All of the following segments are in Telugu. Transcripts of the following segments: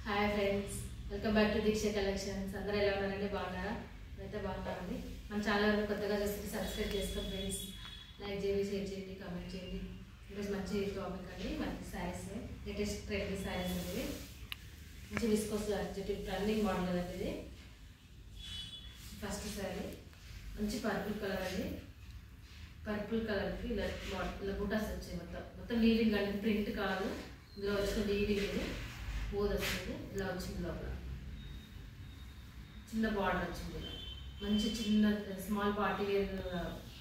Hi friends, welcome back to Deeksha collections. అందరూ ఎలా ఉన్నారండి? బాగున్నారా? అయితే బాగున్నారండి. మన ఛానల్ కొత్తగా చూస్తే సబ్స్క్రైబ్ చేసుకోండి ఫ్రెండ్స్. లైక్ చేయండి, షేర్ చేయండి, కామెంట్ చేయండి. ఈరోజు మంచి టాపిక్ అండి, మంచి శారీస్, లేటెస్ట్ ట్రెండీ శారీస్ అనేది మంచి విస్కోస్ రన్నింగ్ మోడల్ కదండి. ఇది ఫస్ట్ శారీ మంచి పర్పుల్ కలర్ అండి. పర్పుల్ కలర్కి ఇలా బుటాస్ వచ్చాయి. మొత్తం వీవింగ్ అండి, ప్రింట్ కాదు. ఇందులో వచ్చిన వీవింగ్ ఇది బోధ వస్తుంది. ఇలా వచ్చింది, లోపల చిన్న బార్డర్ వచ్చింది. ఇలా మంచి చిన్న స్మాల్ పార్టీ వేర్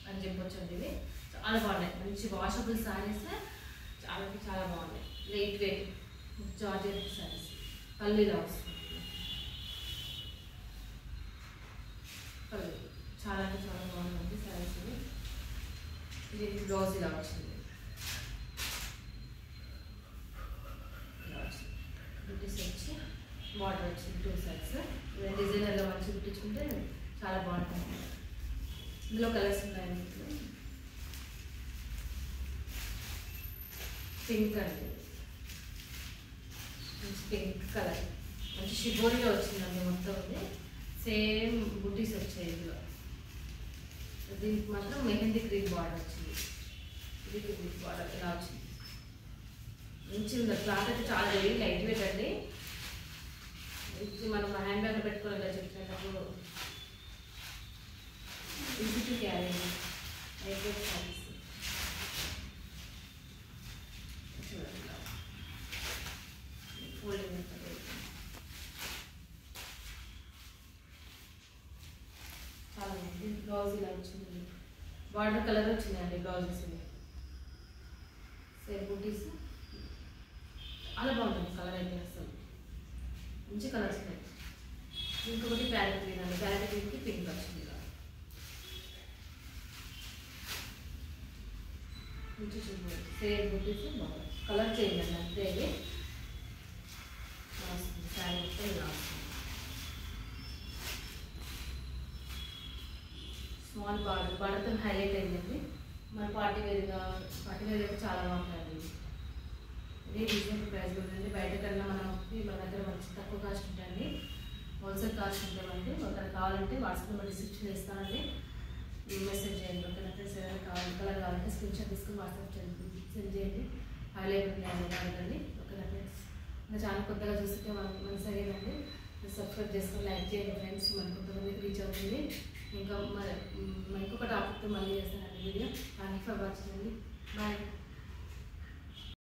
అని చెప్పొచ్చు అండి. ఇవి చాలా బాగున్నాయి, మంచి వాషబుల్ శారీస్, చాలా బాగున్నాయి. Light weight georgette saris. పళ్ళు ఇలా వస్తుంది, పళ్ళు చాలా బాగుందండి శారీస్. ఇది బ్లౌజ్ ఇలా వచ్చింది. బుట్టీస్ వచ్చి బార్డర్ వచ్చింది, 2 సైడ్స్. డిజైనర్గా మంచి కుట్టించుకుంటే చాలా బాగుంటుంది. ఇందులో కలర్స్ ఉన్నాయండి. పింక్ అండి, మంచి పింక్ కలర్, మంచి షిబోరిలో వచ్చిందండి. మొత్తం ఇది సేమ్ బుట్టీస్ వచ్చాయి. ఇందులో దీనికి మాత్రం మెహందీ గ్రీన్ బార్డర్ వచ్చింది. ఇది గ్రీన్ బార్డర్ ఇలా వచ్చింది. మంచి ఉంది క్లాత్ అయితే, చాలా వెరీ లైట్ వెయిట్ అండి. ఇది మనం హ్యాండ్ బ్యాగ్లో పెట్టుకోవాలి చెప్తున్నప్పుడు. Easy to carry, light weight saris. చూడండి, ఫోల్డింగ్ చాలా ఉంది. బ్లౌజ్ ఇలా వచ్చింది, బార్డర్ కలర్ వచ్చిందండి. బ్లౌజెస్ సేమ్ బూటీస్ చాలా బాగుంటుంది. కలర్ అయితే అసలు మంచి కలర్స్ ఉన్నాయి. ఇంకొకటి ప్యారెట్ గ్రీన్ అండి. ప్యారెట్ గ్రీన్కి పింక్ వచ్చింది. ఇలా మంచి చూడండి, సేమ్ బూటీస్ బాగుంది. కలర్ చేంజ్ అండి, అంతే. ఇది వస్తుంది శారీ మొత్తం ఇలా వస్తుంది. స్మాల్ బార్డర్తో హైలైట్ అయిందండి. మన పార్టీ వేర్ అయితే చాలా బాగుంటుంది. ఇదే రీజనబుల్ ప్రైస్ ఉందండి. బయట కన్నా మన దగ్గర మంచి తక్కువ కాస్ట్ ఉంటాయండి. హోల్సేల్ కాస్ట్ ఉంటామండి. ఒకరికి కావాలంటే వాట్సాప్లో డిస్క్రిప్షన్ ఇస్తానండి, మెసేజ్ చేయండి. ఒక ఫ్రెండ్స్ ఏదైనా కలర్ కావాలంటే స్క్రీన్ షాట్ తీసుకుని వాట్సాప్ సెండ్ చేయండి. అవైలబుల్ అడగండి. ఓకేనా ఫ్రెండ్స్? మన ఛానల్ కొత్తగా చూస్తుంటే మన సరేనండి, సబ్స్క్రైబ్ చేసుకొని లైక్ చేయండి ఫ్రెండ్స్. మన కొంతమందికి రీచ్ అవుతుంది. ఇంకా ఇంకొక టాపిక్తో మళ్ళీ చేస్తానండి video. Thank you for watching అండి. బాయ్.